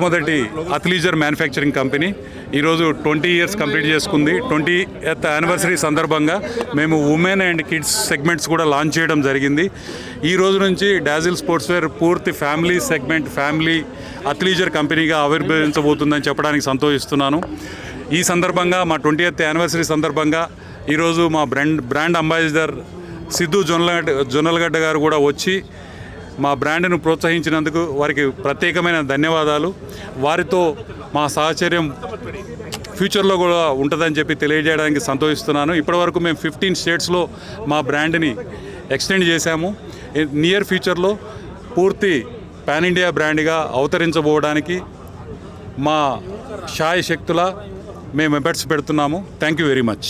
మొట్టమొదటి అథ్లీజర్ manufacturing company ఈరోజు 20 years complete చేసుకుంది. 20th యానివర్సరీ సందర్భంగా మేము ఉమెన్ అండ్ కిడ్స్ సెగ్మెంట్స్ కూడా లాంచ్ చేయడం జరిగింది. ఈ రోజు నుంచి డాజిల్ స్పోర్ట్స్ వేర్ పూర్తి ఫ్యామిలీ సెగ్మెంట్, ఫ్యామిలీ అథ్లీజర్ కంపెనీగా ఆవిర్భవించబోతుందని చెప్పడానికి సంతోషిస్తున్నాను. ఈ సందర్భంగా మా 20th యానివర్సరీ సందర్భంగా ఈరోజు మా బ్రాండ్ అంబాసిడర్ సిద్ధు జొన్నలగడ్డ గారు కూడా వచ్చి మా బ్రాండ్ను ప్రోత్సహించినందుకు వారికి ప్రత్యేకమైన ధన్యవాదాలు. వారితో మా సహచర్యం ఫ్యూచర్లో కూడా ఉంటుందని చెప్పి తెలియజేయడానికి సంతోషిస్తున్నాను. ఇప్పటివరకు మేము 15 స్టేట్స్లో మా బ్రాండ్ని ఎక్స్టెండ్ చేశాము. నియర్ ఫ్యూచర్లో పూర్తి పాన్ ఇండియా బ్రాండ్గా అవతరించబోవడానికి మా శాయ శక్తుల మేము ఎఫర్ట్స్ పెడుతున్నాము. Thank you very much.